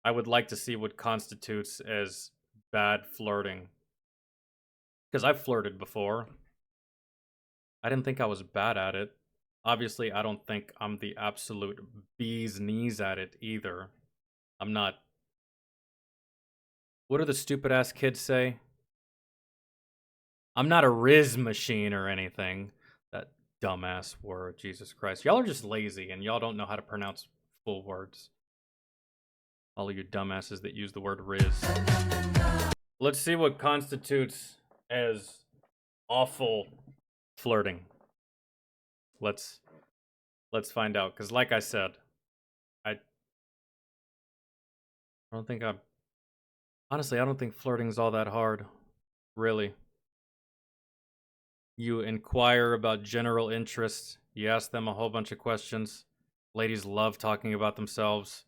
I would like to see what constitutes as bad flirting. Because I've flirted before. I didn't think I was bad at it. Obviously, I don't think I'm the absolute bee's knees at it either. I'm not. What do the stupid ass kids say? I'm not a Riz machine or anything. That dumbass word, Jesus Christ. Y'all are just lazy and y'all don't know how to pronounce full words. All of you dumbasses that use the word Riz. Let's see what constitutes as awful flirting. Let's find out. Cause like I said, I don't think I'm honestly I don't think flirting's all that hard. Really. You inquire about general interests. You ask them a whole bunch of questions. Ladies love talking about themselves.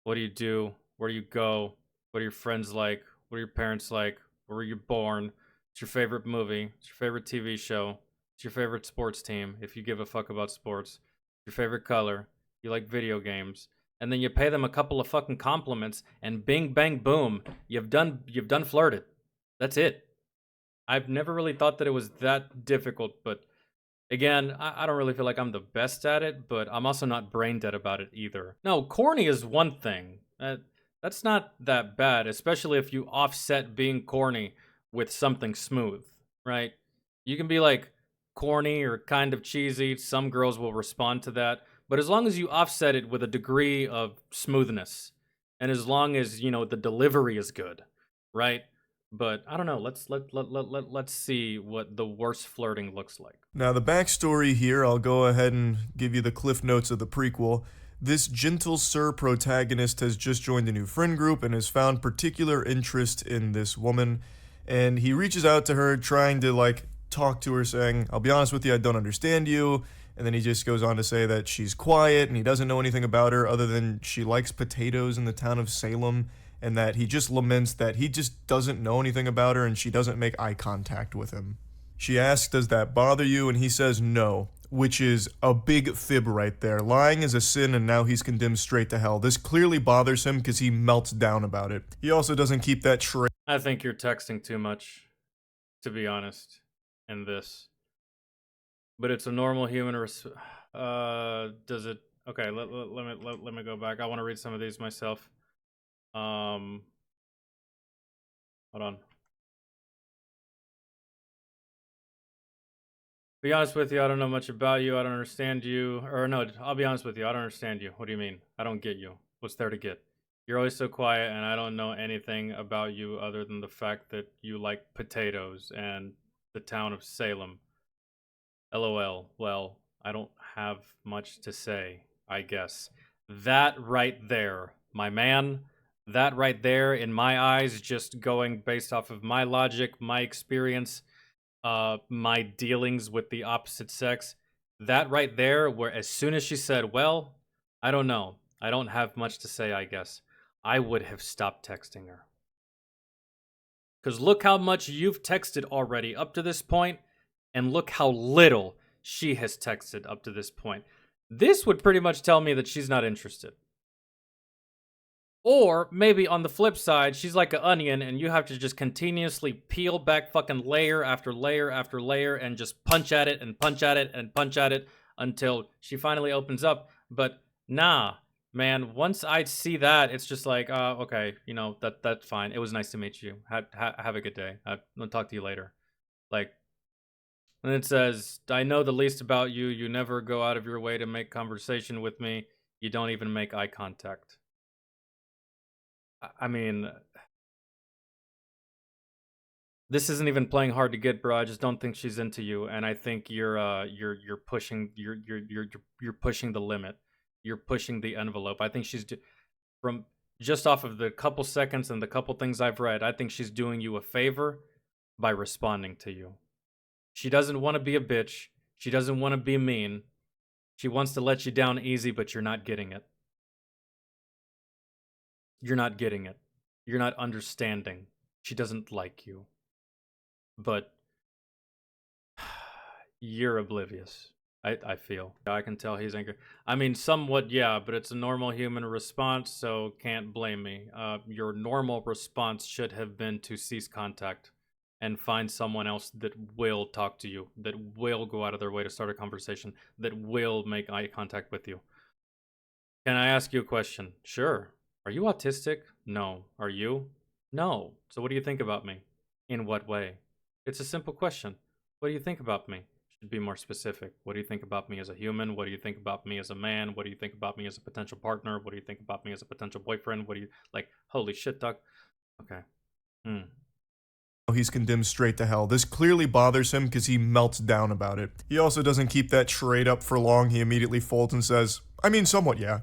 What do you do? Where do you go? What are your friends like? What are your parents like? Where were you born? What's your favorite movie? What's your favorite TV show? What's your favorite sports team, if you give a fuck about sports? Your favorite color? You like video games? And then you pay them a couple of fucking compliments, and bing bang boom, you've done flirted. That's it. I've never really thought that it was that difficult, but again, I don't really feel like I'm the best at it, but I'm also not brain dead about it either. No, corny is one thing. That's not that bad, especially if you offset being corny with something smooth, right? You can be like corny or kind of cheesy. Some girls will respond to that, but as long as you offset it with a degree of smoothness, and as long as the delivery is good, right? But I don't know. Let's see what the worst flirting looks like. Now, the backstory here, I'll go ahead and give you the cliff notes of the prequel. This gentle sir protagonist has just joined a new friend group and has found particular interest in this woman. And he reaches out to her, trying to, talk to her, saying, I'll be honest with you, I don't understand you. And then he just goes on to say that she's quiet and he doesn't know anything about her other than she likes potatoes in the town of Salem, and that he just laments that he just doesn't know anything about her and she doesn't make eye contact with him. She asks, does that bother you? And he says no, which is a big fib right there. Lying is a sin and now he's condemned straight to hell. This clearly bothers him because he melts down about it. He also doesn't keep that trait. I think you're texting too much, to be honest, in this. But it's a normal human does it okay, let me go back. I want to read some of these myself. Hold on. Be honest with you, I don't know much about you. I don't understand you. Or no, I'll be honest with you. I don't understand you. What do you mean? I don't get you. What's there to get? You're always so quiet, and I don't know anything about you other than the fact that you like potatoes and the town of Salem. LOL. Well, I don't have much to say, I guess. That right there, my man, that right there, in my eyes, just going based off of my logic, my experience, my dealings with the opposite sex, that right there, where as soon as she said, well, I don't know, I don't have much to say, I guess, I would have stopped texting her. Because look how much you've texted already up to this point, and look how little she has texted up to this point. This would pretty much tell me that she's not interested. Or maybe on the flip side, she's like an onion and you have to just continuously peel back fucking layer after layer after layer and just punch at it and punch at it and punch at it until she finally opens up. But nah, man, once I see that, it's just like, okay, that's fine. It was nice to meet you. Have a good day. I'll talk to you later. Like, and it says, I know the least about you. You never go out of your way to make conversation with me. You don't even make eye contact. I mean, this isn't even playing hard to get, bro. I just don't think she's into you, and I think you're pushing you're pushing the limit. You're pushing the envelope. I think from just off of the couple seconds and the couple things I've read, I think she's doing you a favor by responding to you. She doesn't want to be a bitch. She doesn't want to be mean. She wants to let you down easy, but you're not getting it. You're not getting it. You're not understanding. She doesn't like you. But you're oblivious. I feel. I can tell he's angry. I mean, somewhat, yeah, but it's a normal human response, so can't blame me. Your normal response should have been to cease contact and find someone else that will talk to you, that will go out of their way to start a conversation, that will make eye contact with you. Can I ask you a question? Sure. Are you autistic? No. Are you? No. So what do you think about me? In what way? It's a simple question. What do you think about me? Should be more specific. What do you think about me as a human? What do you think about me as a man? What do you think about me as a potential partner? What do you think about me as a potential boyfriend? What do you like? Holy shit, Doc. Okay. Hmm. He's condemned straight to hell. This clearly bothers him because he melts down about it. He also doesn't keep that charade up for long. He immediately folds and says, I mean, somewhat, yeah.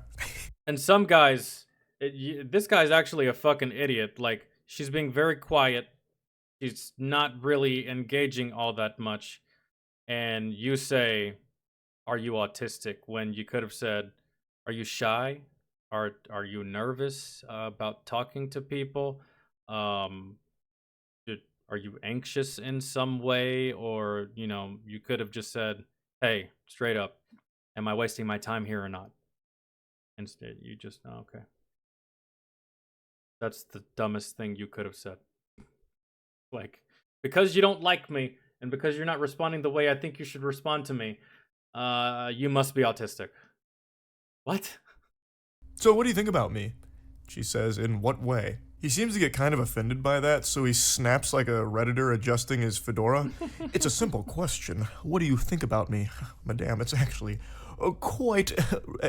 And some guys, this guy's actually a fucking idiot. Like, she's being very quiet. She's not really engaging all that much. And you say, "Are you autistic?" when you could have said, "Are you shy? Are you nervous about talking to people? Um, are you anxious in some way?" Or you could have just said, "Hey, straight up, am I wasting my time here or not?" Instead, you just, oh, okay. That's the dumbest thing you could have said. Like, because you don't like me and because you're not responding the way I think you should respond to me, you must be autistic. What? So what do you think about me? She says, in what way? He seems to get kind of offended by that, so he snaps like a Redditor adjusting his fedora. It's a simple question. What do you think about me? Madame, it's actually quite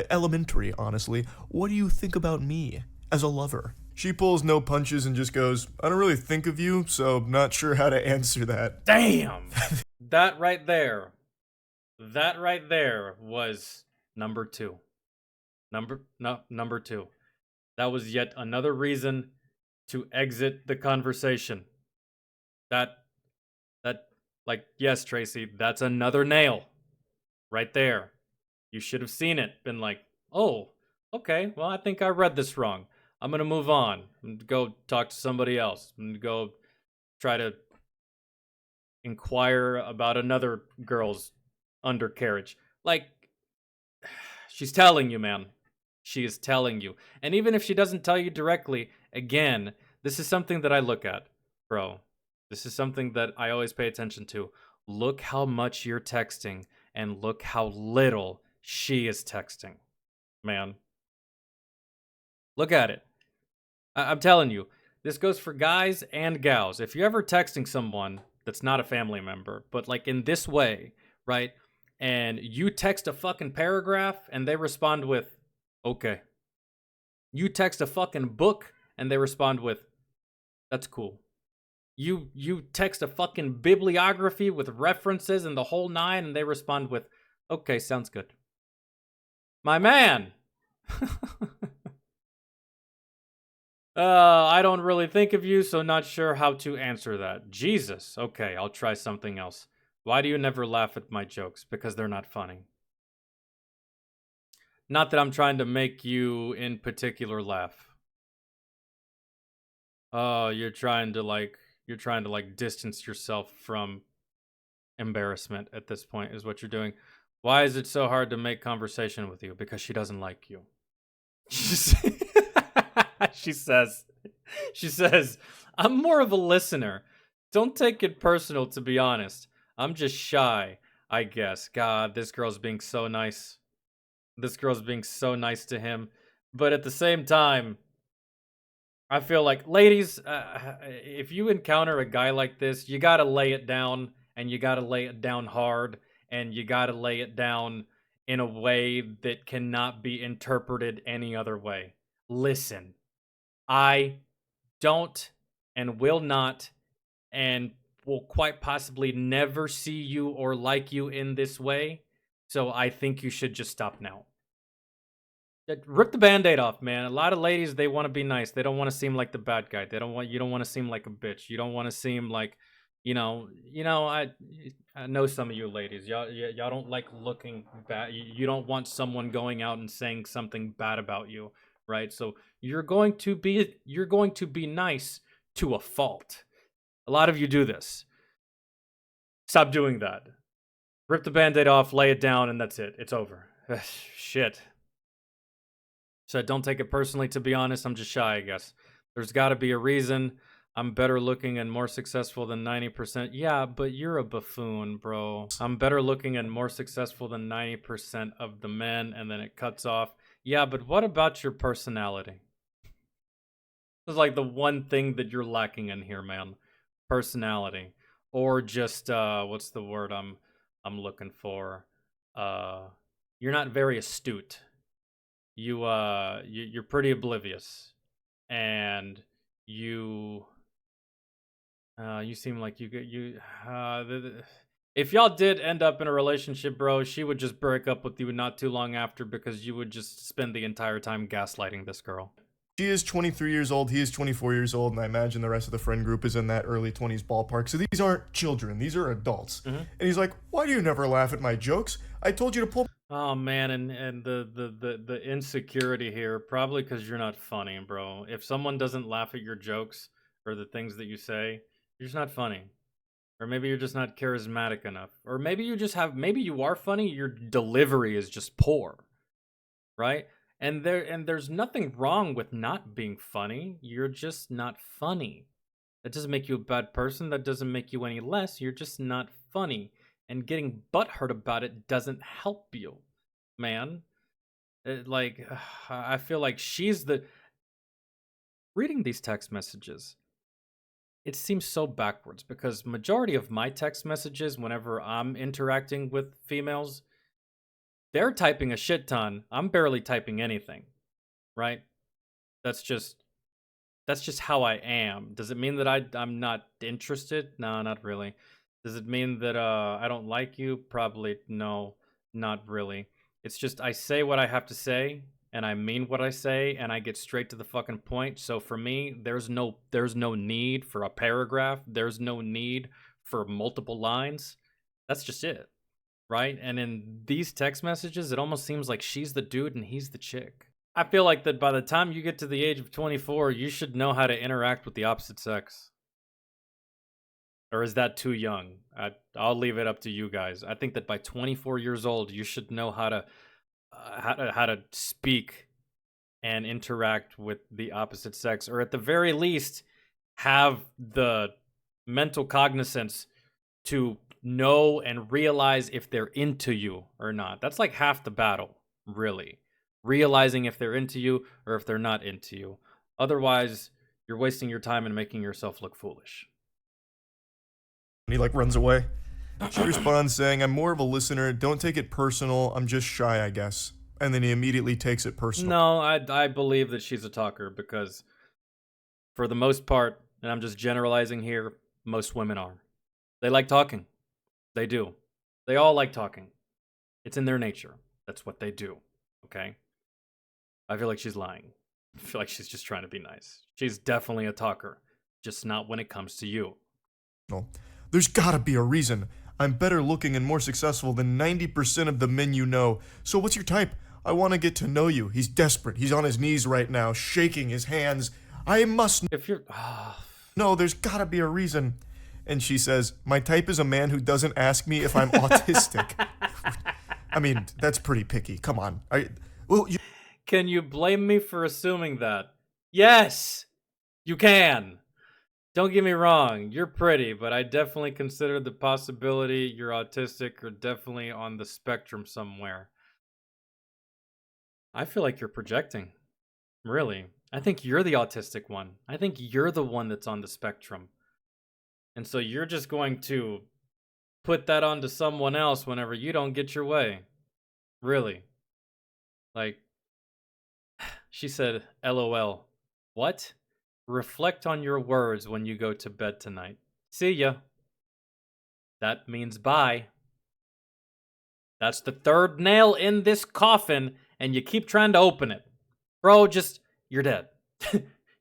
elementary, honestly. What do you think about me as a lover? She pulls no punches and just goes, I don't really think of you, so not sure how to answer that. Damn! That right there was number two. Number two. That was yet another reason to exit the conversation. That, like, yes, Tracy, that's another nail. Right there. You should have seen it. Been like, oh, okay, well, I think I read this wrong. I'm gonna move on. I'm gonna go talk to somebody else. I'm gonna go try to inquire about another girl's undercarriage. Like, she's telling you, man. She is telling you. And even if she doesn't tell you directly, again, this is something that I look at, bro. This is something that I always pay attention to. Look how much you're texting and look how little she is texting, man. Look at it. I'm telling you, this goes for guys and gals. If you're ever texting someone that's not a family member, but like in this way, right? And you text a fucking paragraph and they respond with, okay. You text a fucking book and they respond with, that's cool. You text a fucking bibliography with references and the whole nine and they respond with, okay, sounds good. My man. I don't really think of you, so not sure how to answer that. Jesus. Okay, I'll try something else. Why do you never laugh at my jokes? Because they're not funny. Not that I'm trying to make you in particular laugh. Oh, you're trying to like distance yourself from embarrassment at this point is what you're doing. Why is it so hard to make conversation with you? Because she doesn't like you. She says, I'm more of a listener. Don't take it personal, to be honest. I'm just shy, I guess. God, this girl's being so nice. This girl's being so nice to him. But at the same time, I feel like, ladies, if you encounter a guy like this, you gotta lay it down, and you gotta lay it down hard, and you gotta lay it down in a way that cannot be interpreted any other way. Listen, I don't and will not and will quite possibly never see you or like you in this way, so I think you should just stop now. Rip the band-aid off, man. A lot of ladies, they want to be nice. They don't want to seem like the bad guy. You don't want to seem like a bitch. You don't want to seem like, I know some of you ladies. Y'all don't like looking bad. You don't want someone going out and saying something bad about you, right? So you're going to be nice to a fault. A lot of you do this. Stop doing that. Rip the band-aid off, lay it down, and that's it. It's over. Shit. So don't take it personally, to be honest. I'm just shy, I guess. There's got to be a reason. I'm better looking and more successful than 90%. Yeah, but you're a buffoon, bro. I'm better looking and more successful than 90% of the men, and then it cuts off. Yeah, but what about your personality? It's like the one thing that you're lacking in here, man. Personality. Or just what's the word I'm looking for? Uh you're not very astute. You're pretty oblivious. And you you seem like you get you if y'all did end up in a relationship, bro, she would just break up with you not too long after because you would just spend the entire time gaslighting this girl. She is 23 years old, he is 24 years old, and I imagine the rest of the friend group is in that early 20s ballpark. So these aren't children, these are adults. Mm-hmm. And he's like, "Why do you never laugh at my jokes? I told you to pull." Oh man, and the insecurity here, probably because you're not funny, bro. If someone doesn't laugh at your jokes or the things that you say, you're just not funny. Or maybe you're just not charismatic enough. Or maybe you just have maybe you are funny, your delivery is just poor. Right? And there's nothing wrong with not being funny. You're just not funny. That doesn't make you a bad person. That doesn't make you any less. You're just not funny. And getting butthurt about it doesn't help you, man. Like, I feel like she's the. Reading these text messages, it seems so backwards because majority of my text messages, whenever I'm interacting with females, they're typing a shit ton. I'm barely typing anything, right? That's just That's just how I am. Does it mean that I'm not interested? No, not really. Does it mean that I don't like you? Probably no, not really. It's just I say what I have to say and I mean what I say and I get straight to the fucking point. So for me, there's no need for a paragraph. There's no need for multiple lines. That's just it, right? And in these text messages, it almost seems like she's the dude and he's the chick. I feel like that by the time you get to the age of 24, you should know how to interact with the opposite sex. Or is that too young? I'll leave it up to you guys. I think that by 24 years old, you should know how to speak and interact with the opposite sex, or at the very least, have the mental cognizance to know and realize if they're into you or not. That's like half the battle, really. Realizing if they're into you or if they're not into you. Otherwise, you're wasting your time and making yourself look foolish. And he like runs away. She responds saying, "I'm more of a listener. Don't take it personal. I'm just shy, I guess." And then he immediately takes it personal. No, I believe that she's a talker because for the most part, and I'm just generalizing here, most women are. They like talking. They do. They all like talking. It's in their nature. That's what they do. Okay? I feel like she's lying. I feel like she's just trying to be nice. She's definitely a talker, just not when it comes to you. There's gotta be a reason. I'm better looking and more successful than 90% of the men you know. So what's your type? I want to get to know you. He's desperate. He's on his knees right now, shaking his hands. I must If you're. know. There's gotta be a reason. And she says, "My type is a man who doesn't ask me if I'm autistic." I mean, that's pretty picky. Come on. Can you blame me for assuming that? Yes, you can. Don't get me wrong, you're pretty, but I definitely consider the possibility you're autistic or definitely on the spectrum somewhere. I feel like you're projecting. Really. I think you're the autistic one. I think you're the one that's on the spectrum. And so you're just going to put that onto someone else whenever you don't get your way. Really. Like, she said, LOL. What? Reflect on your words when you go to bed tonight. See ya. That means bye. That's the third nail in this coffin, and you keep trying to open it. Bro, you're dead.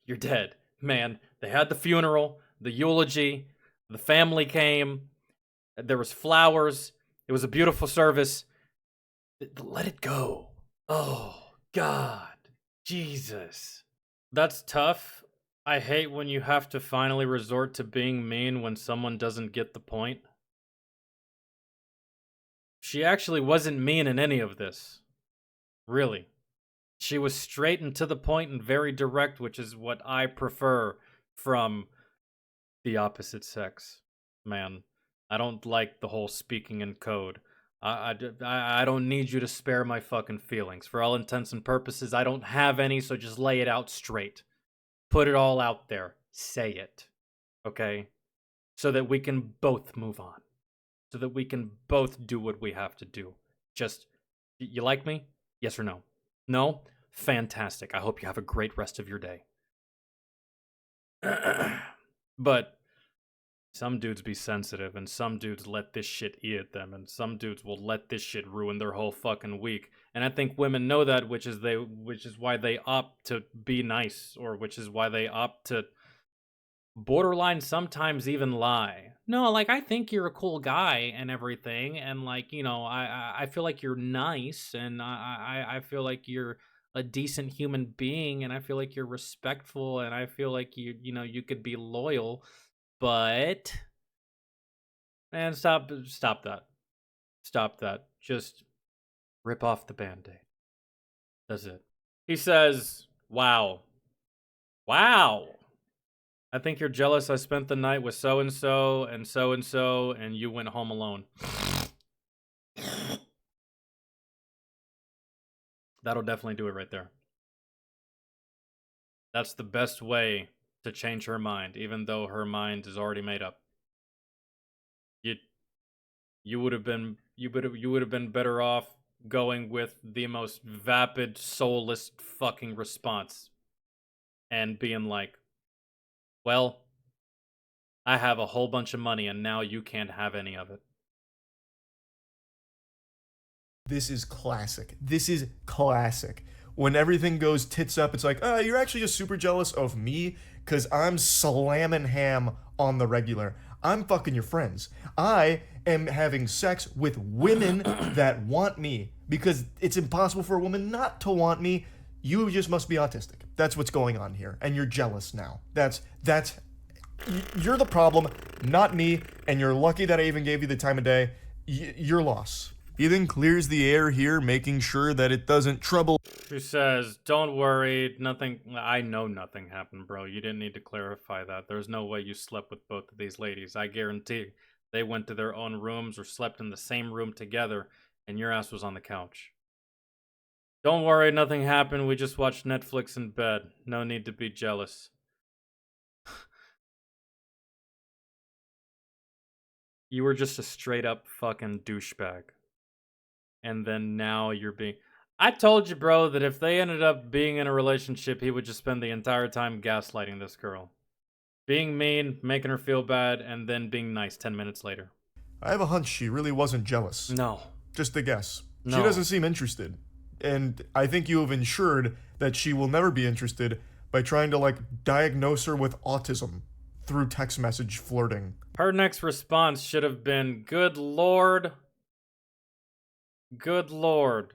You're dead. Man, they had the funeral, the eulogy, the family came, there was flowers, it was a beautiful service. Let it go. Oh, God. Jesus. That's tough. I hate when you have to finally resort to being mean when someone doesn't get the point. She actually wasn't mean in any of this. Really. She was straight and to the point and very direct, which is what I prefer from the opposite sex. Man, I don't like the whole speaking in code. I don't need you to spare my fucking feelings. For all intents and purposes, I don't have any, so just lay it out straight. Put it all out there. Say it. Okay? So that we can both move on. So that we can both do what we have to do. Just, you like me? Yes or no? No? Fantastic. I hope you have a great rest of your day. But some dudes be sensitive, and some dudes let this shit eat at them, and some dudes will let this shit ruin their whole fucking week. And I think women know that, which is why they opt to be nice, or which is why they opt to borderline sometimes even lie. No, like, I think you're a cool guy and everything, and like, I feel like you're nice, and I feel like you're a decent human being, and I feel like you're respectful, and I feel like you could be loyal, but man, stop that. Stop that. Just rip off the band-aid. That's it. He says, wow. Wow. I think you're jealous I spent the night with so-and-so and so-and-so, and you went home alone. That'll definitely do it right there. That's the best way to change her mind, even though her mind is already made up. You would have been better off going with the most vapid, soulless fucking response and being like, well, I have a whole bunch of money and now you can't have any of it. This is classic. This is classic. When everything goes tits up, it's like, you're actually just super jealous of me because I'm slamming ham on the regular. I'm fucking your friends. I am having sex with women that want me because it's impossible for a woman not to want me. You just must be autistic. That's what's going on here. And you're jealous now. You're the problem, not me. And you're lucky that I even gave you the time of day. Your loss. He then clears the air here, making sure that it doesn't trouble. She says, don't worry, I know nothing happened, bro. You didn't need to clarify that. There's no way you slept with both of these ladies. I guarantee they went to their own rooms or slept in the same room together, and your ass was on the couch. Don't worry, nothing happened. We just watched Netflix in bed. No need to be jealous. You were just a straight up fucking douchebag. And then now you're being... I told you, bro, that if they ended up being in a relationship, he would just spend the entire time gaslighting this girl. Being mean, making her feel bad, and then being nice 10 minutes later. I have a hunch she really wasn't jealous. No. Just a guess. No. She doesn't seem interested. And I think you have ensured that she will never be interested by trying to, diagnose her with autism through text message flirting. Her next response should have been, good lord. Good lord.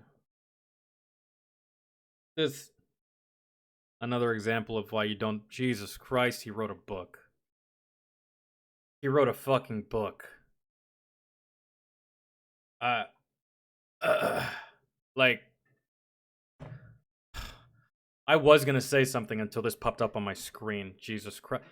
This... Another example of why you don't... Jesus Christ, he wrote a book. He wrote a fucking book. Like... I was gonna say something until this popped up on my screen. Jesus Christ.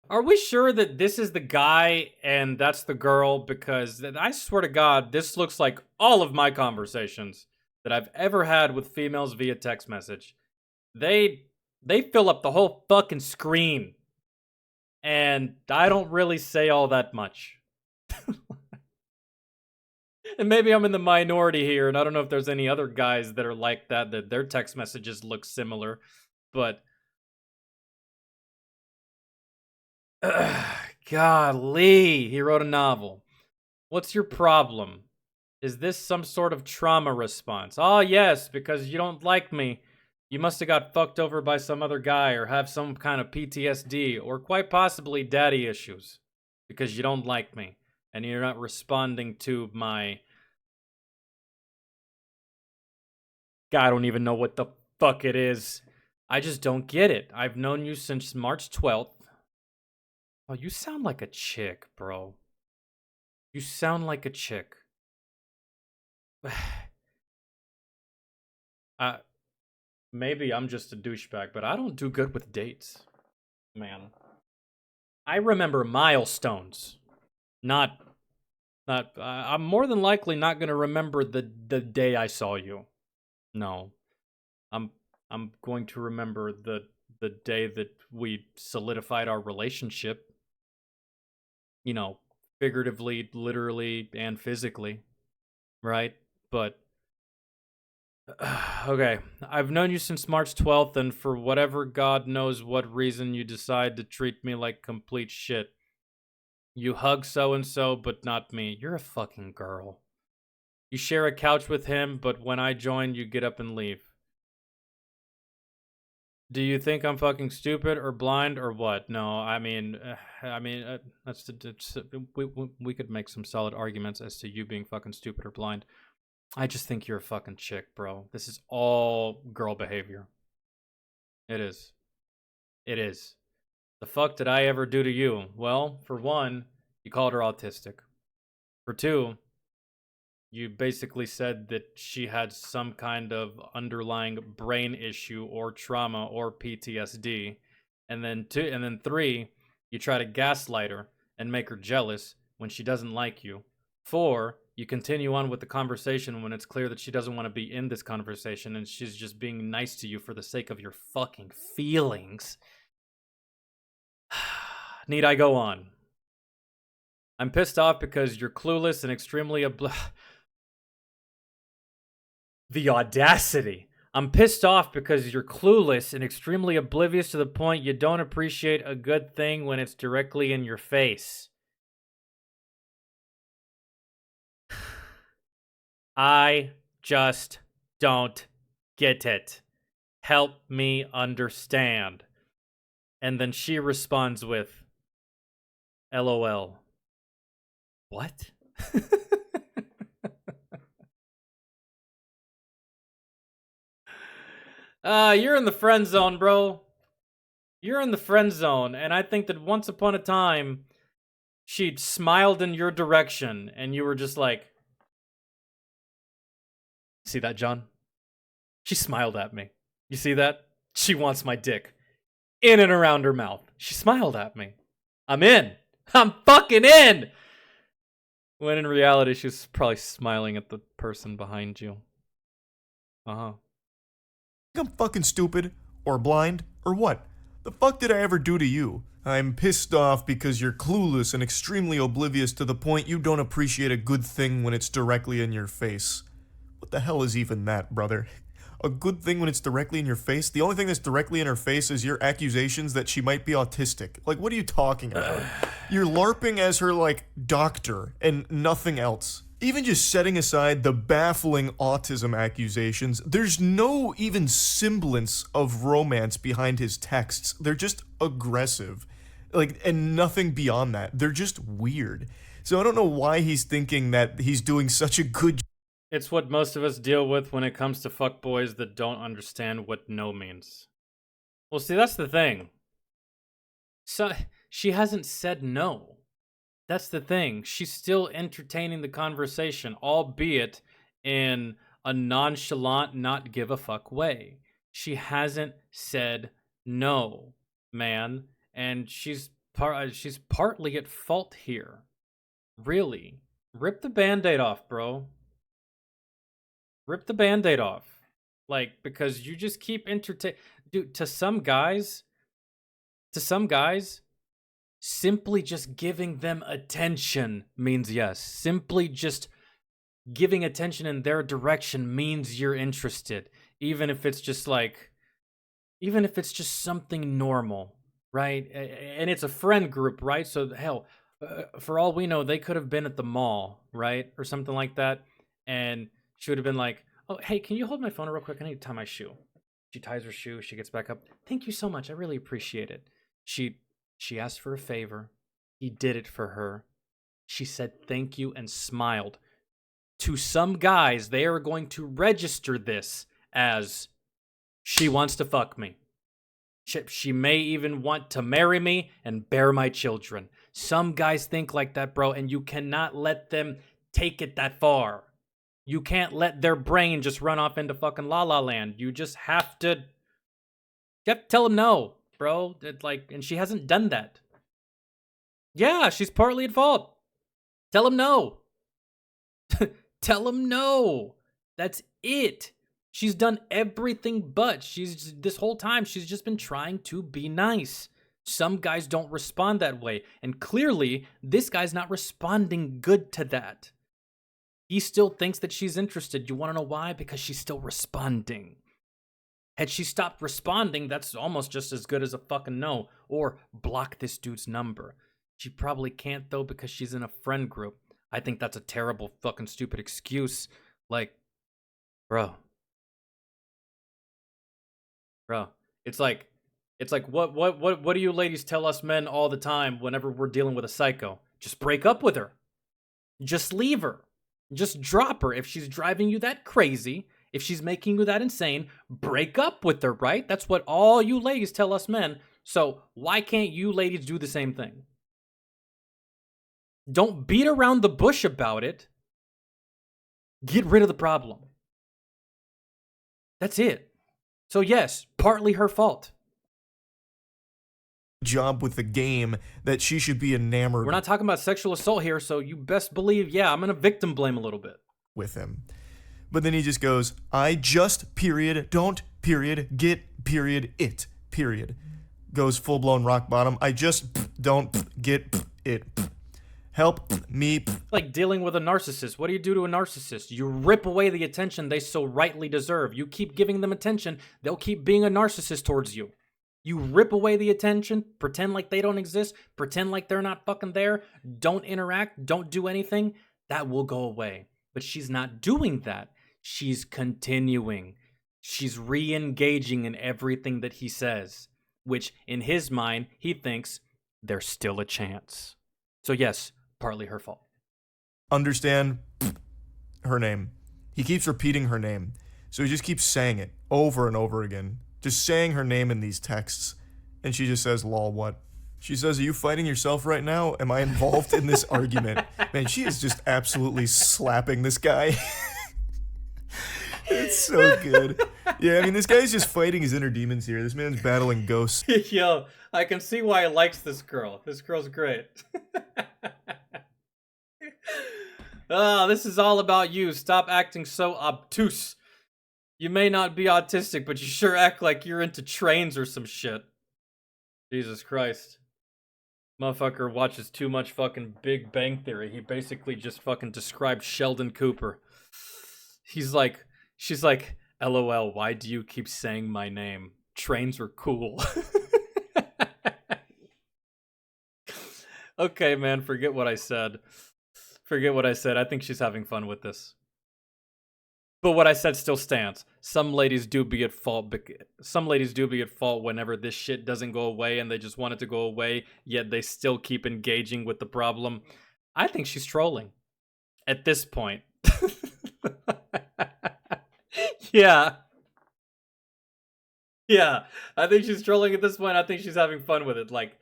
Are we sure that this is the guy and that's the girl? Because I swear to God, this looks like all of my conversations that I've ever had with females via text message. They fill up the whole fucking screen. And I don't really say all that much. And maybe I'm in the minority here, and I don't know if there's any other guys that are like that their text messages look similar. But... golly, he wrote a novel. What's your problem? Is this some sort of trauma response? Oh, yes, because you don't like me. You must have got fucked over by some other guy or have some kind of PTSD or quite possibly daddy issues because you don't like me and you're not responding to my... God, I don't even know what the fuck it is. I just don't get it. I've known you since March 12th. Oh, you sound like a chick, bro. You sound like a chick. uh, Maybe I'm just a douchebag, but I don't do good with dates, man. I remember milestones, not not. I'm more than likely not gonna remember the day I saw you. No, I'm I'm going to remember the day that we solidified our relationship. You know, figuratively, literally, and physically, right? But okay, I've known you since March 12th, and for whatever God knows what reason you decide to treat me like complete shit. You hug so and so, but not me. You're a fucking girl. You share a couch with him, but when I join, you get up and leave. Do you think I'm fucking stupid or blind or what? No, we could make some solid arguments as to you being fucking stupid or blind. I just think you're a fucking chick, bro. This is all girl behavior. It is. It is. The fuck did I ever do to you? Well, for one, you called her autistic. For two, you basically said that she had some kind of underlying brain issue or trauma or PTSD. And then three, you try to gaslight her and make her jealous when she doesn't like you. Four, you continue on with the conversation when it's clear that she doesn't want to be in this conversation and she's just being nice to you for the sake of your fucking feelings. Need I go on? I'm pissed off because you're clueless and extremely the audacity. I'm pissed off because you're clueless and extremely oblivious to the point you don't appreciate a good thing when it's directly in your face. I just don't get it. Help me understand. And then she responds with, LOL. What? You're in the friend zone, bro. You're in the friend zone, and I think that once upon a time, she smiled in your direction, and you were just like, see that, John? She smiled at me. You see that? She wants my dick. In and around her mouth. She smiled at me. I'm in. I'm fucking in! When in reality, she's probably smiling at the person behind you. Uh-huh. I'm fucking stupid or blind or what? The fuck did I ever do to you? I'm pissed off because you're clueless and extremely oblivious to the point you don't appreciate a good thing when it's directly in your face. What the hell is even that, brother? A good thing when it's directly in your face? The only thing that's directly in her face is your accusations that she might be autistic. Like, what are you talking about? You're LARPing as her, like, doctor and nothing else. Even just setting aside the baffling autism accusations, there's no even semblance of romance behind his texts. They're just aggressive. Like, and nothing beyond that. They're just weird. So I don't know why he's thinking that he's doing such a good It's what most of us deal with when it comes to fuckboys that don't understand what no means. Well, see, that's the thing. So she hasn't said no. That's the thing. She's still entertaining the conversation, albeit in a nonchalant, not give a fuck way. She hasn't said no, man, and she's partly at fault here. Really, rip the band-aid off, bro. Rip the band-aid off. Like, because you just keep dude, to some guys, simply just giving them attention means yes. Simply just giving attention in their direction means you're interested. Even if it's just something normal, right? And it's a friend group, right? So hell, for all we know, they could have been at the mall, right? Or something like that. And she would have been like, oh, hey, can you hold my phone real quick? I need to tie my shoe. She ties her shoe. She gets back up. Thank you so much. I really appreciate it. She asked for a favor. He did it for her. She said thank you and smiled. To some guys, they are going to register this as she wants to fuck me. She may even want to marry me and bear my children. Some guys think like that, bro, and you cannot let them take it that far. You can't let their brain just run off into fucking la la land. You just have to, tell them no, bro. And she hasn't done that. Yeah, she's partly at fault. Tell him no. Tell him no. That's it. She's done everything but. This whole time, she's just been trying to be nice. Some guys don't respond that way. And clearly, this guy's not responding good to that. He still thinks that she's interested. You want to know why? Because she's still responding. Had she stopped responding, that's almost just as good as a fucking no. Or block this dude's number. She probably can't, though, because she's in a friend group. I think that's a terrible fucking stupid excuse. Like, bro. It's like what do you ladies tell us men all the time whenever we're dealing with a psycho? Just break up with her. Just leave her. Just drop her. If she's driving you that crazy, if she's making you that insane, break up with her, right? That's what all you ladies tell us men. So why can't you ladies do the same thing? Don't beat around the bush about it. Get rid of the problem. That's it. So yes, partly her fault. Job with the game that she should be enamored. We're not talking about sexual assault here, so you best believe, yeah, I'm gonna victim blame a little bit. With him. But then he just goes, I just, period, don't, period, get, period, it, period. Goes full-blown rock bottom. I just don't get it. Help me. Like dealing with a narcissist. What do you do to a narcissist? You rip away the attention they so rightly deserve. You keep giving them attention, they'll keep being a narcissist towards you. You rip away the attention, pretend like they don't exist, pretend like they're not fucking there, don't interact, don't do anything, that will go away. But she's not doing that. She's continuing. She's re-engaging in everything that he says, which in his mind, he thinks there's still a chance. So yes, partly her fault. Understand her name. He keeps repeating her name. So he just keeps saying it over and over again. Just saying her name in these texts. And she just says, lol, what? She says, are you fighting yourself right now? Am I involved in this argument? Man, she is just absolutely slapping this guy. It's so good. Yeah, I mean, this guy's just fighting his inner demons here. This man's battling ghosts. Yo, I can see why he likes this girl. This girl's great. Oh, this is all about you. Stop acting so obtuse. You may not be autistic, but you sure act like you're into trains or some shit. Jesus Christ. Motherfucker watches too much fucking Big Bang Theory. He basically just fucking described Sheldon Cooper. She's like, LOL, why do you keep saying my name? Trains are cool. Okay, man, forget what I said. I think she's having fun with this. But what I said still stands. Some ladies do be at fault. Whenever this shit doesn't go away and they just want it to go away, yet they still keep engaging with the problem. I think she's trolling. At this point. Yeah. Yeah. I think she's trolling at this point. I think she's having fun with it. Like,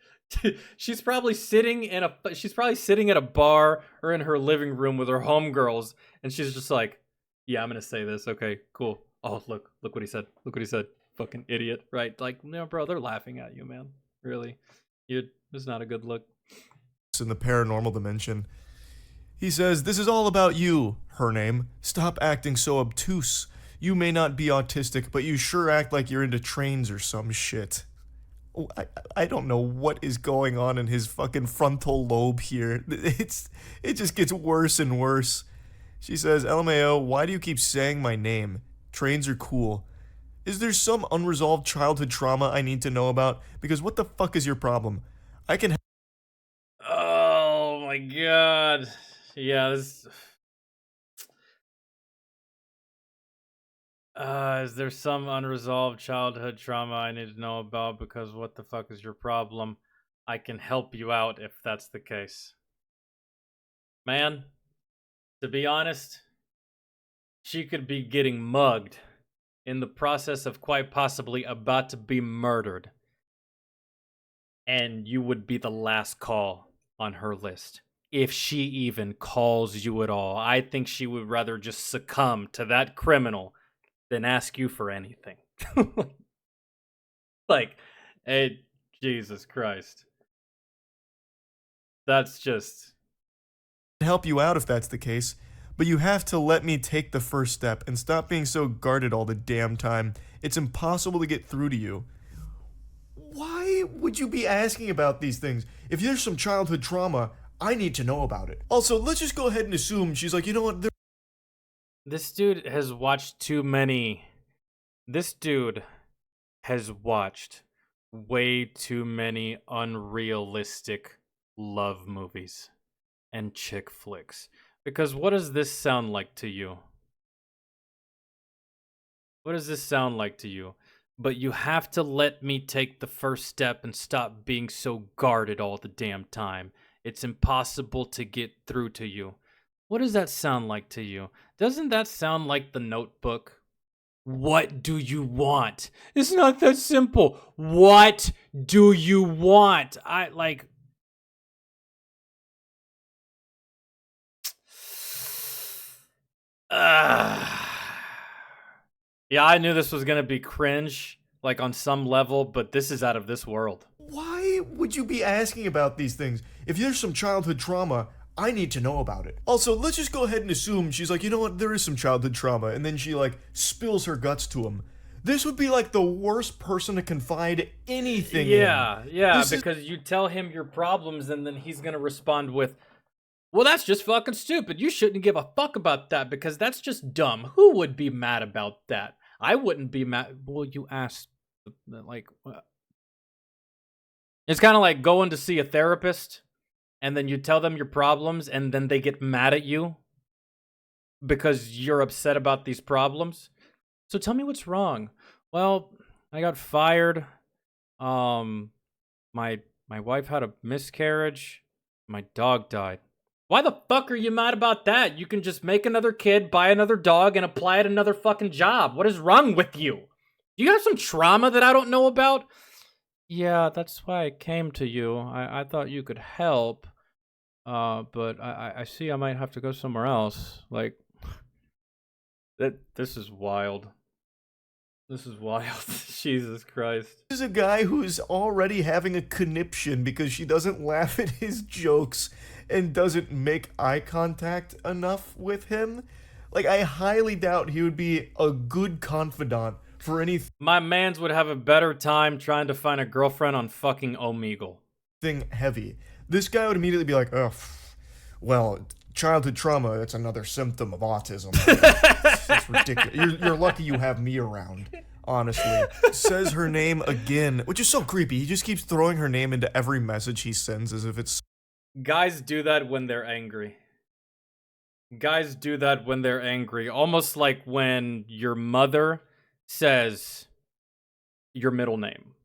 she's probably sitting at a bar or in her living room with her homegirls, and she's just like, yeah, I'm gonna say this. Okay, cool. Oh, look what he said. Fucking idiot, right? Like, no, bro, they're laughing at you, man. Really, it's not a good look. In the paranormal dimension, he says, "This is all about you." Her name. Stop acting so obtuse. You may not be autistic, but you sure act like you're into trains or some shit. Oh, I don't know what is going on in his fucking frontal lobe here. It just gets worse and worse. She says, LMAO, why do you keep saying my name? Trains are cool. Is there some unresolved childhood trauma I need to know about? Because what the fuck is your problem? I can... Oh my god. Yeah, this... is there some unresolved childhood trauma I need to know about? Because what the fuck is your problem? I can help you out if that's the case. Man... To be honest, she could be getting mugged in the process of quite possibly about to be murdered. and you would be the last call on her list. If she even calls you at all, I think she would rather just succumb to that criminal than ask you for anything. Like, hey, Jesus Christ. That's just. Help you out if that's the case, but you have to let me take the first step and stop being so guarded all the damn time. It's impossible to get through to you. Why would you be asking about these things? If there's some childhood trauma, I need to know about it. Also, let's just go ahead and assume she's like, you know what? This dude has watched too many. This dude has watched way too many unrealistic love movies and chick flicks. Because what does this sound like to you? What does this sound like to you? But you have to let me take the first step and stop being so guarded all the damn time. It's impossible to get through to you. What does that sound like to you? Doesn't that sound like The Notebook? What do you want? It's not that simple. What do you want? I like. Yeah, I knew this was gonna be cringe, like on some level, but this is out of this world. Why would you be asking about these things? If there's some childhood trauma, I need to know about it. Also, let's just go ahead and assume she's like, you know what, there is some childhood trauma, and then she like spills her guts to him. This would be like the worst person to confide anything in. Yeah, because you tell him your problems and then he's gonna respond with, well, that's just fucking stupid. You shouldn't give a fuck about that because that's just dumb. Who would be mad about that? I wouldn't be mad. Well, you asked, like, it's kind of like going to see a therapist and then you tell them your problems and then they get mad at you because you're upset about these problems. So tell me what's wrong. Well, I got fired. My wife had a miscarriage. My dog died. Why the fuck are you mad about that? You can just make another kid, buy another dog, and apply at another fucking job. What is wrong with you? Do you have some trauma that I don't know about? Yeah, that's why I came to you. I thought you could help. But I see I might have to go somewhere else. Like, this is wild. This is wild. Jesus Christ. This is a guy who's already having a conniption because she doesn't laugh at his jokes and doesn't make eye contact enough with him. Like, I highly doubt he would be a good confidant for anything My mans would have a better time trying to find a girlfriend on fucking Omegle. heavy. This guy would immediately be like, oh, well, childhood trauma, that's another symptom of autism. It's ridiculous. You're lucky you have me around, honestly. Says her name again, which is so creepy. He just keeps throwing her name into every message he sends as if it's... Guys do that when they're angry. Guys do that when they're angry. Almost like when your mother says your middle name.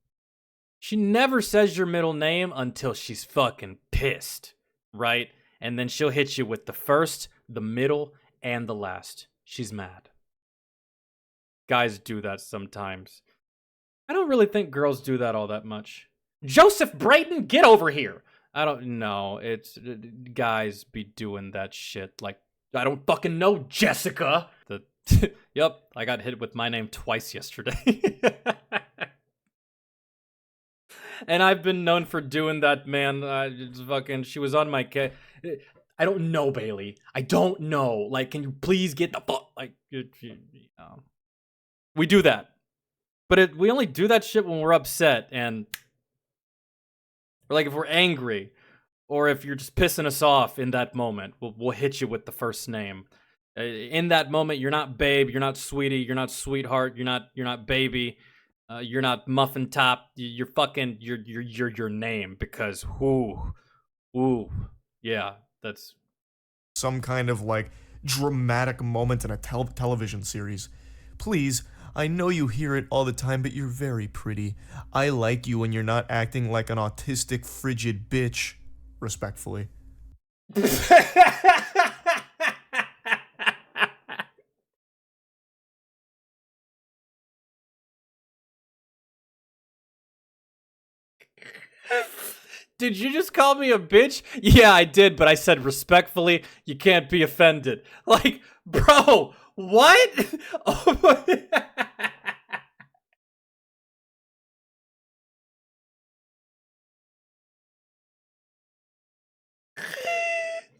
She never says your middle name until she's fucking pissed, right? And then she'll hit you with the first, the middle, and the last. She's mad. Guys do that sometimes. I don't really think girls do that all that much. Joseph Brayton, get over here! I don't know. It's guys be doing that shit. Like, I don't fucking know, Jessica. Yep, I got hit with my name twice yesterday. And I've been known for doing that, man. It's fucking. She was on my case. I don't know, Bailey. I don't know. Like, can you please get the fuck? Like, we do that, but we only do that shit when we're upset and, or like if we're angry, or if you're just pissing us off in that moment. We'll hit you with the first name. In that moment, you're not babe, you're not sweetie, you're not sweetheart, you're not baby. You're not muffin top. You're fucking. You're your name because yeah. That's some kind of like dramatic moment in a television series. Please, I know you hear it all the time, but you're very pretty. I like you when you're not acting like an autistic, frigid bitch. Respectfully. Did you just call me a bitch? Yeah, I did, but I said respectfully, you can't be offended. Like, bro, what? Oh my.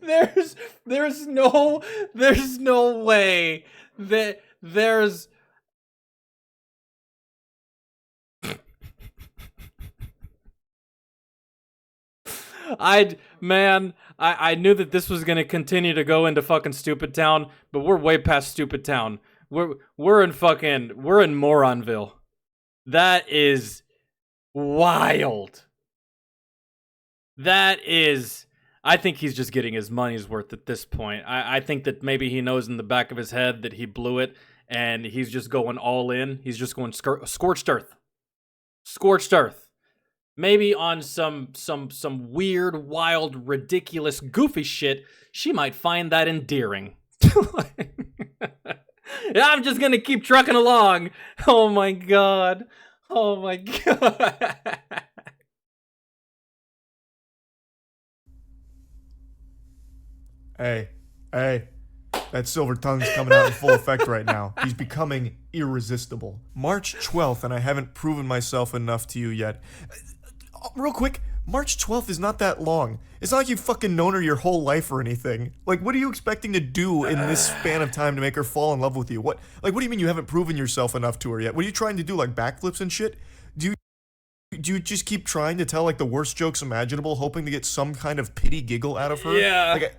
There's there's no there's no way that there's I knew that this was gonna continue to go into fucking stupid town, but we're way past stupid town. We're in Moronville. That is wild. That is I think he's just getting his money's worth at this point. I think that maybe he knows in the back of his head that he blew it and he's just going all in. He's just going scorched earth. Scorched earth. Maybe on some weird, wild, ridiculous, goofy shit, she might find that endearing. I'm just gonna keep trucking along. Oh my god. Oh my god. Hey, hey, that silver tongue's coming out in full effect right now. He's becoming irresistible. March 12th, and I haven't proven myself enough to you yet. Real quick, March 12th is not that long. It's not like you've fucking known her your whole life or anything. Like, what are you expecting to do in this span of time to make her fall in love with you? What do you mean you haven't proven yourself enough to her yet? What are you trying to do, like backflips and shit? Do you just keep trying to tell like the worst jokes imaginable, hoping to get some kind of pity giggle out of her? Yeah. Like,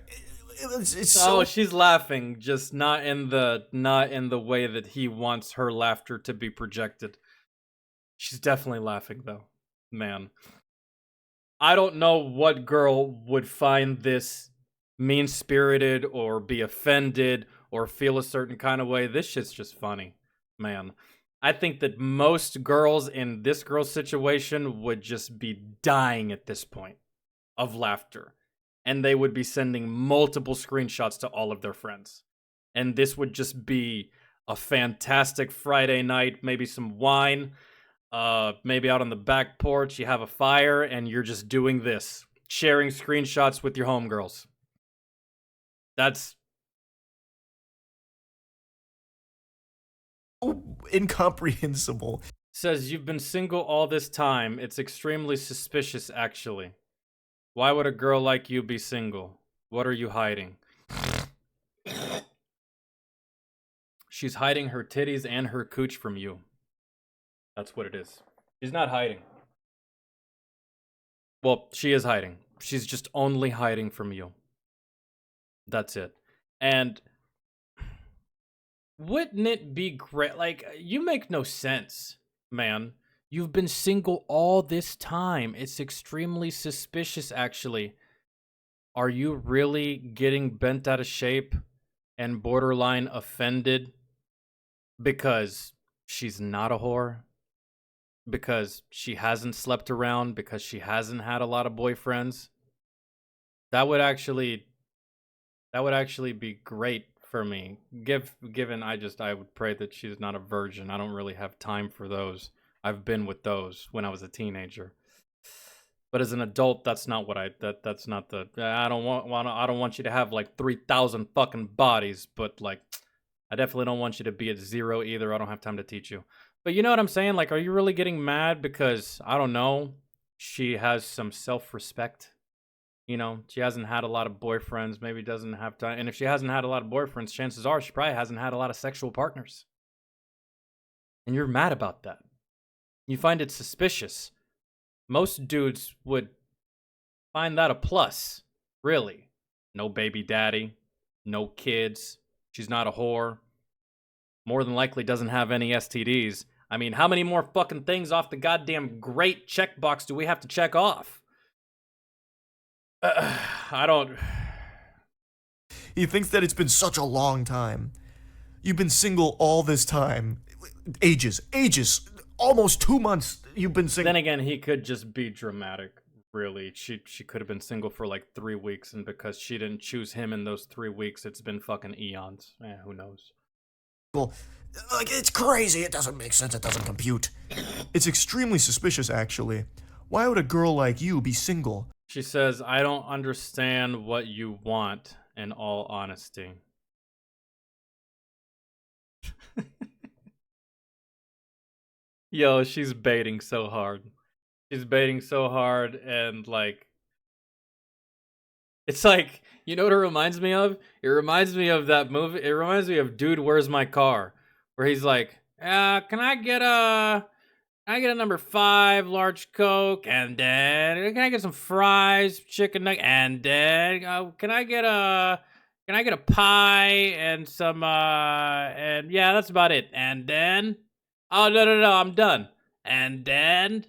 it's so... Oh, she's laughing, just not in the way that he wants her laughter to be projected. She's definitely laughing though. Man. I don't know what girl would find this mean-spirited or be offended or feel a certain kind of way. This shit's just funny, man. I think that most girls in this girl's situation would just be dying at this point of laughter. And they would be sending multiple screenshots to all of their friends. And this would just be a fantastic Friday night, maybe some wine, maybe out on the back porch, you have a fire, and you're just doing this, sharing screenshots with your homegirls. That's incomprehensible. Says, you've been single all this time. It's extremely suspicious, actually. Why would a girl like you be single? What are you hiding? She's hiding her titties and her cooch from you. That's what it is. She's not hiding. Well, she is hiding. She's just only hiding from you. That's it. And wouldn't it be great? Like, you make no sense, man. You've been single all this time. It's extremely suspicious, actually. Are you really getting bent out of shape and borderline offended because she's not a whore? Because she hasn't slept around? Because she hasn't had a lot of boyfriends? That would actually be great for me. Given I would pray that she's not a virgin. I don't really have time for those. I've been with those when I was a teenager. But as an adult, that's not what that's not the I don't want you to have like 3,000 fucking bodies, but like I definitely don't want you to be at 0 either. I don't have time to teach you. But you know what I'm saying? Like, are you really getting mad because, I don't know, she has some self-respect? You know, she hasn't had a lot of boyfriends, maybe doesn't have time. And if she hasn't had a lot of boyfriends, chances are she probably hasn't had a lot of sexual partners. And you're mad about that. You find it suspicious. Most dudes would find that a plus, really. No baby daddy, no kids, she's not a whore, more than likely doesn't have any STDs. I mean, how many more fucking things off the goddamn great checkbox do we have to check off? I don't... He thinks that it's been such a long time. You've been single all this time. Ages. Almost 2 months you've been single. Then again, he could just be dramatic, really. She could have been single for like 3 weeks, and because she didn't choose him in those 3 weeks, it's been fucking eons. Who knows? Well, like, it's crazy. It doesn't make sense. It doesn't compute. It's extremely suspicious, actually. Why would a girl like you be single? She says, I don't understand what you want, in all honesty. Yo, she's baiting so hard. She's baiting so hard, and like, it's like, you know what it reminds me of? It reminds me of that movie. It reminds me of Dude, Where's My Car? Where he's like, can I get a number 5 large Coke, and then can I get some fries, chicken nugget, and then can I get a pie and some and yeah, that's about it. And then oh no, I'm done. And then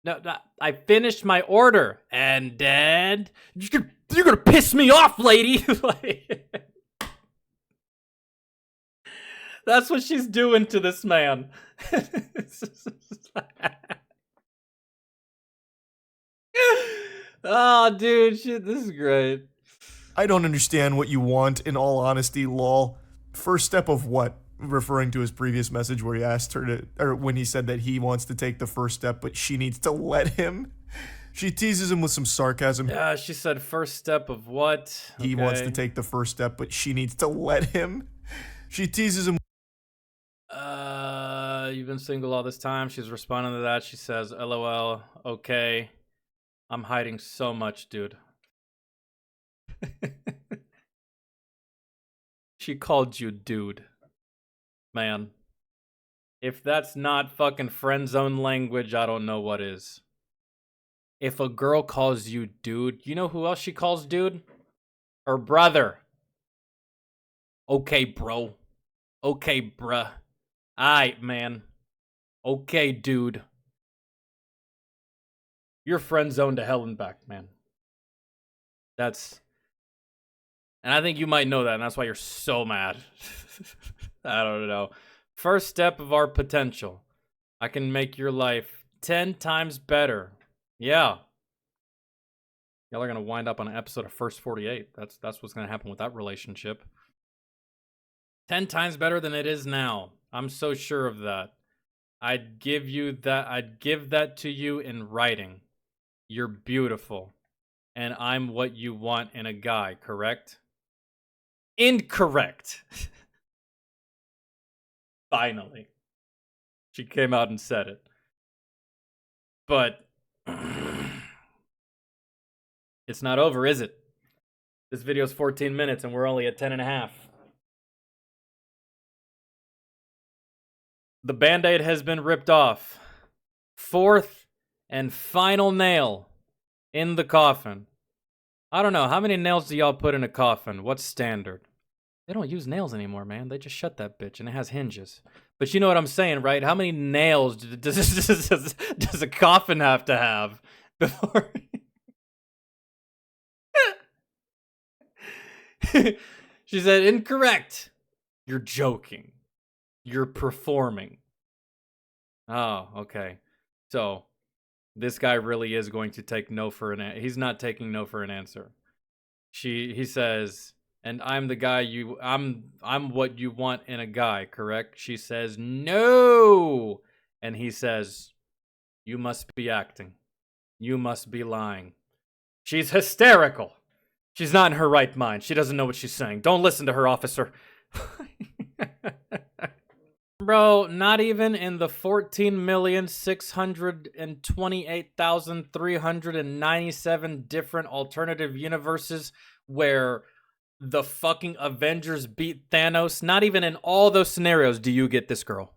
no, I finished my order. And then you're gonna piss me off, lady. Like, that's what she's doing to this man. Oh, dude, shit, this is great. I don't understand what you want, in all honesty, lol. First step of what? Referring to his previous message where he asked her to, or when he said that he wants to take the first step, but she needs to let him. She teases him with some sarcasm. Yeah, she said first step of what? He wants to take the first step, but she needs to let him. She teases him. You've been single all this time. She's responding to that. She says, LOL, okay. I'm hiding so much, dude. She called you dude. Man. If that's not fucking friend zone language, I don't know what is. If a girl calls you dude, you know who else she calls dude? Her brother. Okay, bro. Okay, bruh. Aight, man. Okay, dude. You're friend zoned to hell and back, man. And I think you might know that, and that's why you're so mad. I don't know. First step of our potential. I can make your life 10 times better. Yeah. Y'all are gonna wind up on an episode of First 48. That's what's gonna happen with that relationship. 10 times better than it is now. I'm so sure of that. I'd give that to you in writing. You're beautiful. And I'm what you want in a guy, correct? Incorrect. Finally. She came out and said it. But it's not over, is it? This video's 14 minutes and we're only at 10 and a half. The Band-Aid has been ripped off. Fourth and final nail in the coffin. I don't know. How many nails do y'all put in a coffin? What's standard? They don't use nails anymore, man. They just shut that bitch and it has hinges. But you know what I'm saying, right? How many nails does a coffin have to have before... She said, incorrect. You're joking. You're performing. Oh, okay. So, this guy really is going to take no for an answer. He's not taking no for an answer. He says, and I'm the guy I'm what you want in a guy, correct? She says, no. And he says, you must be acting. You must be lying. She's hysterical. She's not in her right mind. She doesn't know what she's saying. Don't listen to her, officer. Bro, not even in the 14,628,397 different alternative universes where the fucking Avengers beat Thanos, not even in all those scenarios do you get this girl.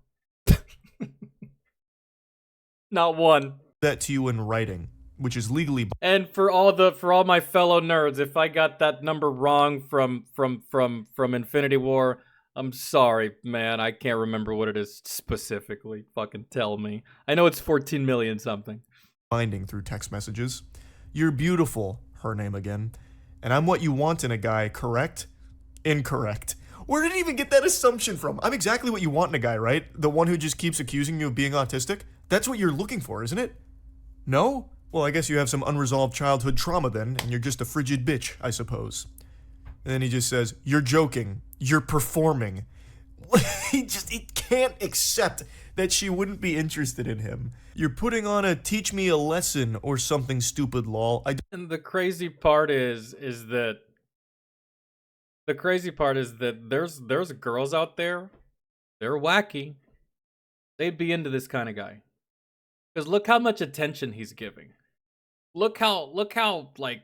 Not one. That to you in writing, which is legally. And for all my fellow nerds, if I got that number wrong from Infinity War, I'm sorry, man. I can't remember what it is specifically. Fucking tell me. I know it's 14 million something. Binding through text messages. You're beautiful, her name again. And I'm what you want in a guy, correct? Incorrect. Where did he even get that assumption from? I'm exactly what you want in a guy, right? The one who just keeps accusing you of being autistic? That's what you're looking for, isn't it? No? Well, I guess you have some unresolved childhood trauma then, and you're just a frigid bitch, I suppose. And then he just says, you're joking. You're performing. He can't accept that she wouldn't be interested in him. You're putting on a teach me a lesson or something stupid lol. And the crazy part is that there's girls out there, they're wacky. They'd be into this kind of guy. Because look how much attention he's giving. Look how like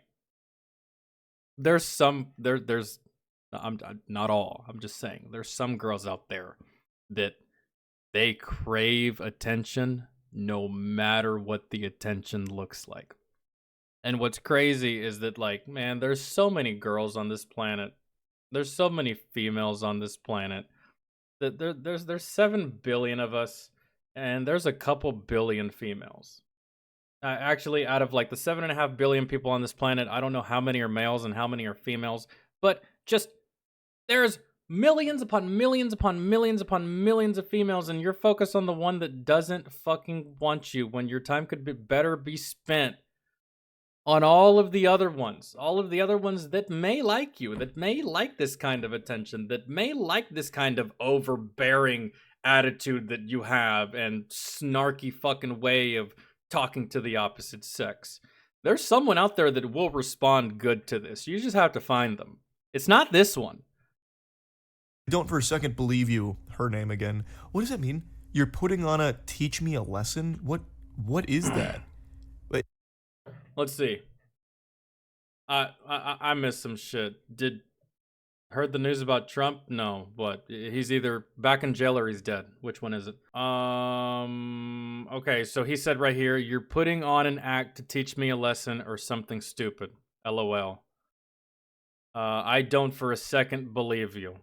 there's I'm not all. I'm just saying there's some girls out there that they crave attention no matter what the attention looks like. And what's crazy is that, like, man, there's so many girls on this planet. There's so many females on this planet. That there's 7 billion of us, and there's a couple billion females. Actually, out of like the 7.5 billion people on this planet, I don't know how many are males and how many are females, but just there's millions upon millions upon millions upon millions of females, and you're focused on the one that doesn't fucking want you when your time could be better be spent on all of the other ones that may like you, that may like this kind of attention, that may like this kind of overbearing attitude that you have and snarky fucking way of talking to the opposite sex. There's someone out there that will respond good to this. You just have to find them. It's not this one. Don't for a second believe you. Her name again. What does that mean? You're putting on a teach me a lesson? What is that? Wait. Let's see. I missed some shit. Heard the news about Trump? No. What? He's either back in jail or he's dead. Which one is it? Okay, so he said right here, you're putting on an act to teach me a lesson or something stupid. LOL. I don't for a second believe you.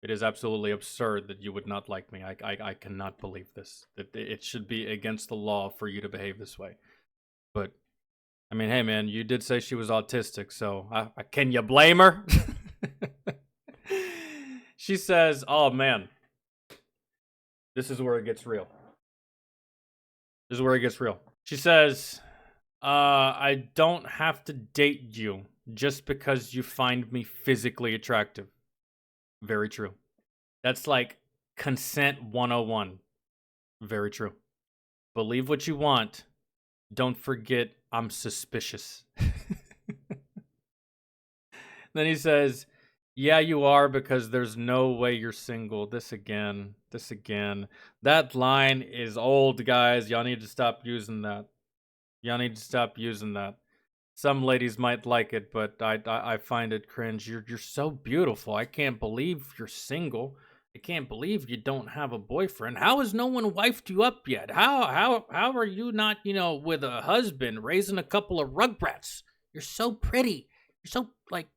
It is absolutely absurd that you would not like me. I cannot believe this. That it should be against the law for you to behave this way. But, I mean, hey man, you did say she was autistic, so can you blame her? She says, oh man, this is where it gets real. This is where it gets real. She says, I don't have to date you just because you find me physically attractive. Very true. That's like consent 101. Very true. Believe what you want. Don't forget, I'm suspicious. Then he says, yeah, you are, because there's no way you're single. This again. That line is old, guys. Y'all need to stop using that. Some ladies might like it, but I find it cringe. You're so beautiful. I can't believe you're single. I can't believe you don't have a boyfriend. How has no one wifed you up yet? How are you not, with a husband, raising a couple of rugrats? You're so pretty. You're so, like...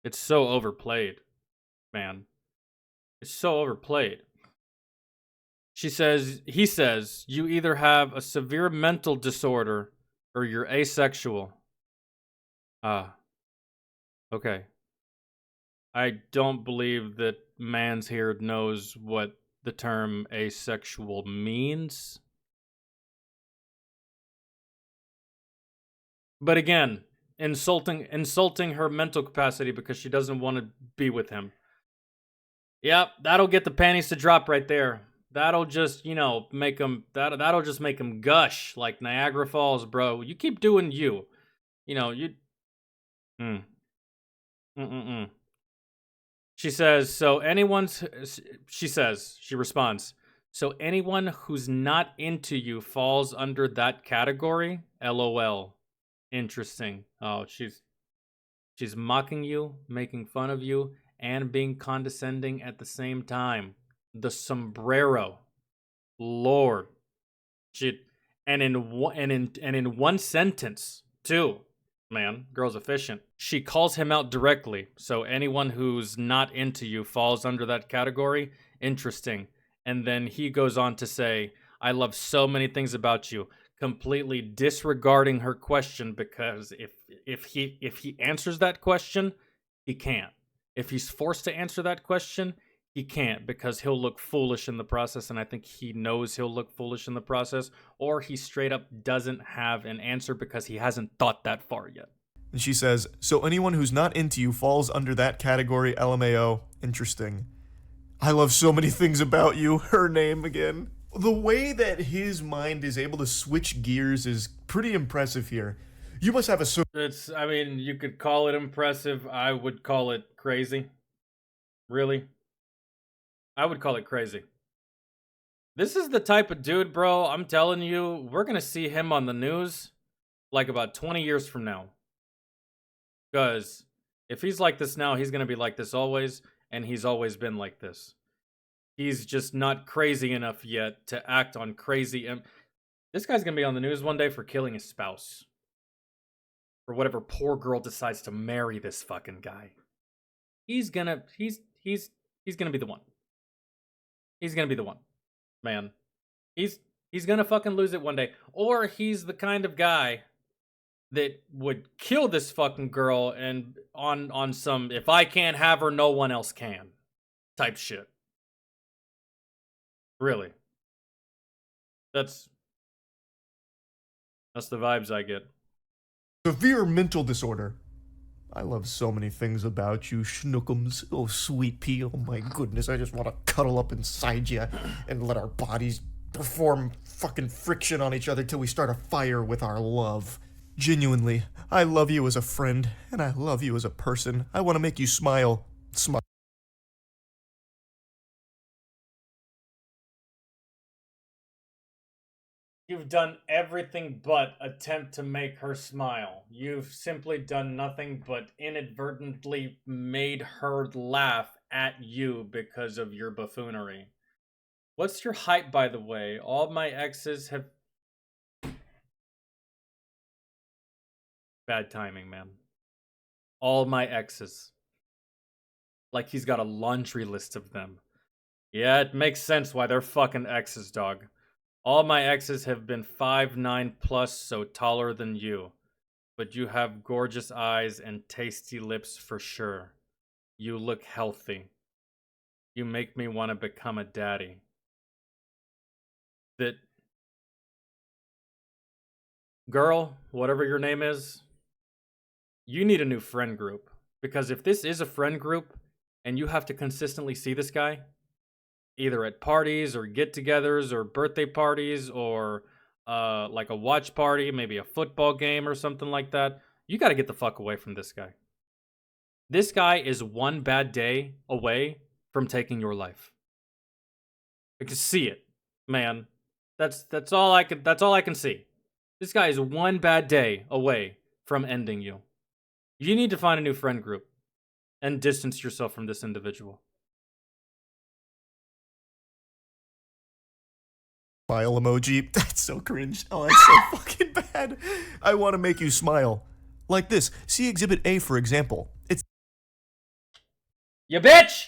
It's so overplayed, man. It's so overplayed. He says, you either have a severe mental disorder or you're asexual. Okay. I don't believe that Mans here knows what the term asexual means. But again, insulting her mental capacity because she doesn't want to be with him. Yep, that'll get the panties to drop right there. That'll just, make him, that'll just make him gush like Niagara Falls, bro. You keep doing you. She responds, so anyone who's not into you falls under that category? LOL. Interesting. Oh, she's mocking you, making fun of you, and being condescending at the same time. The sombrero. Lord. And in one sentence, too. Man, girl's efficient. She calls him out directly. So anyone who's not into you falls under that category. Interesting. And then he goes on to say, I love so many things about you, completely disregarding her question, because if he answers that question, he can't. If he's forced to answer that question, he can't, because he'll look foolish in the process, and I think he knows he'll look foolish in the process, or he straight up doesn't have an answer because he hasn't thought that far yet. And she says, so anyone who's not into you falls under that category, LMAO. Interesting. I love so many things about you. Her name again. The way that his mind is able to switch gears is pretty impressive here. You must have a I mean, you could call it impressive. I would call it crazy. Really? I would call it crazy. This is the type of dude, bro. I'm telling you, we're gonna see him on the news like about 20 years from now. Because if he's like this now, he's gonna be like this always, and he's always been like this. He's just not crazy enough yet to act on crazy. This guy's gonna be on the news one day for killing his spouse. For whatever poor girl decides to marry this fucking guy. He's gonna be the one. He's gonna be the one. Man. He's gonna fucking lose it one day. Or he's the kind of guy that would kill this fucking girl and on some if I can't have her, no one else can type shit. Really. That's the vibes I get. severe mental disorder. I love so many things about you, Schnookums. Oh, sweet pea. Oh my goodness, I just want to cuddle up inside you and let our bodies perform fucking friction on each other till we start a fire with our love. Genuinely, I love you as a friend, and I love you as a person. I want to make you smile. Smile. You've done everything but attempt to make her smile. You've simply done nothing but inadvertently made her laugh at you because of your buffoonery. What's your height, by the way? All my exes have... Bad timing, man. All my exes. Like he's got a laundry list of them. Yeah, it makes sense why they're fucking exes, dog. All my exes have been 5'9" plus, so taller than you. But you have gorgeous eyes and tasty lips for sure. You look healthy. You make me want to become a daddy. That girl, whatever your name is, you need a new friend group. Because if this is a friend group and you have to consistently see this guy, either at parties or get-togethers or birthday parties or like a watch party, maybe a football game or something like that, you got to get the fuck away from this guy. This guy is one bad day away from taking your life. I can see it, man. That's all I can see. This guy is one bad day away from ending you. You need to find a new friend group and distance yourself from this individual. Smile emoji. That's so cringe. Oh, that's so fucking bad. I want to make you smile. Like this. See Exhibit A, for example. It's You bitch!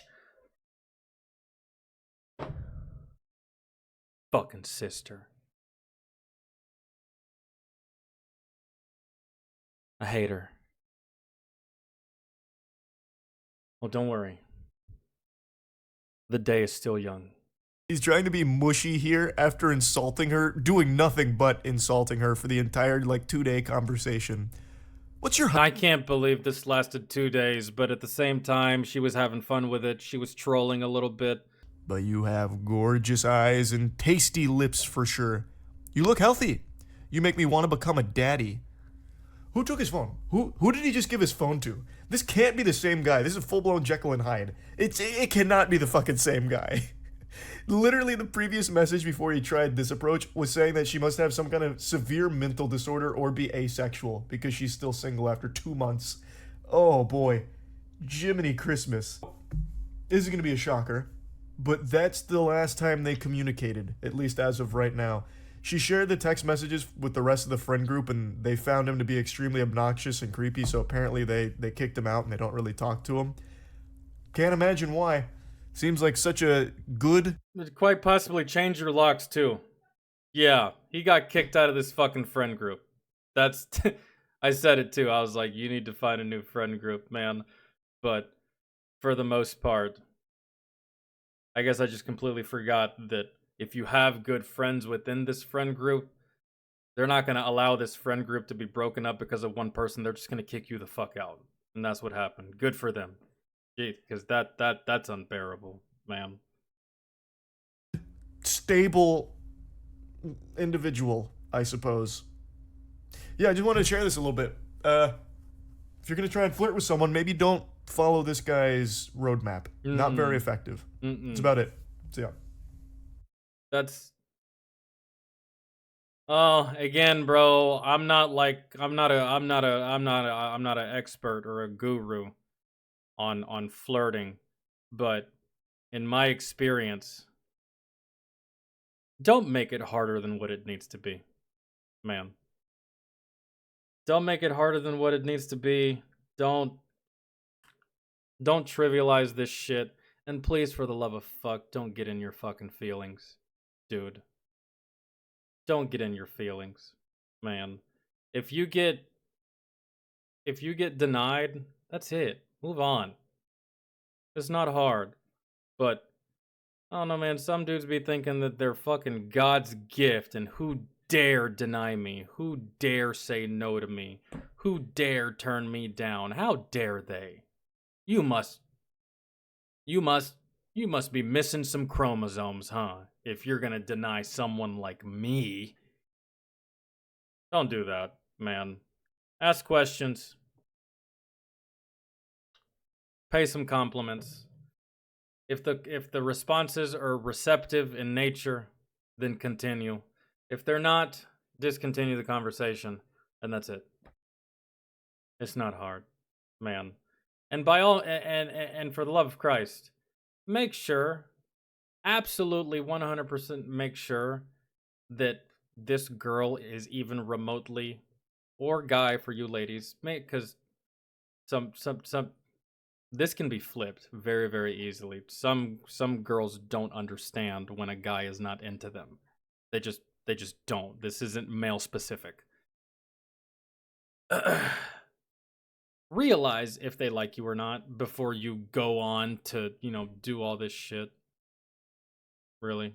Fucking sister. I hate her. Well, don't worry. The day is still young. He's trying to be mushy here after insulting her, doing nothing but insulting her for the entire, 2-day conversation. What's your I can't believe this lasted 2 days, but at the same time, she was having fun with it. She was trolling a little bit. But you have gorgeous eyes and tasty lips for sure. You look healthy. You make me want to become a daddy. Who took his phone? Who did he just give his phone to? This can't be the same guy. This is full-blown Jekyll and Hyde. It cannot be the fucking same guy. Literally, the previous message before he tried this approach was saying that she must have some kind of severe mental disorder or be asexual because she's still single after 2 months. Oh boy. Jiminy Christmas. This is going to be a shocker, but that's the last time they communicated, at least as of right now. She shared the text messages with the rest of the friend group, and they found him to be extremely obnoxious and creepy, so apparently they kicked him out and they don't really talk to him. Can't imagine why. Seems like such a good... It quite possibly change your locks, too. Yeah, he got kicked out of this fucking friend group. That's... I said it, too. I was like, you need to find a new friend group, man. But, for the most part, I guess I just completely forgot that if you have good friends within this friend group, they're not going to allow this friend group to be broken up because of one person. They're just going to kick you the fuck out. And that's what happened. Good for them. Because that's unbearable. man. Stable individual, I suppose. Yeah, I just wanted to share this a little bit. If you're gonna try and flirt with someone, maybe don't follow this guy's roadmap. Not very Mm-mm. effective. That's Mm-mm. about it. So yeah. That's oh, again, bro. I'm not an expert or a guru on flirting, but in my experience, don't make it harder than what it needs to be, man. Don't make it harder than what it needs to be. Don't don't trivialize this shit. And please, for the love of fuck, don't get in your fucking feelings, dude. Don't get in your feelings, man. If you get if you get denied, that's it. Move on. It's not hard. But I don't know, man. Some dudes be thinking that they're fucking God's gift, and who dare deny me? Who dare say no to me? Who dare turn me down? How dare they? You must, you must, you must be missing some chromosomes, huh? If you're gonna deny someone like me. Don't do that, man. Ask questions. Pay some compliments. If the responses are receptive in nature, then continue. If they're not, discontinue the conversation, and that's it. It's not hard, man. And by all and for the love of Christ, make sure, absolutely 100% make sure that this girl is even remotely, or guy for you ladies, because some this can be flipped very very easily. Some girls don't understand when a guy is not into them. They just don't. This isn't male specific. Realize if they like you or not before you go on to, do all this shit. Really.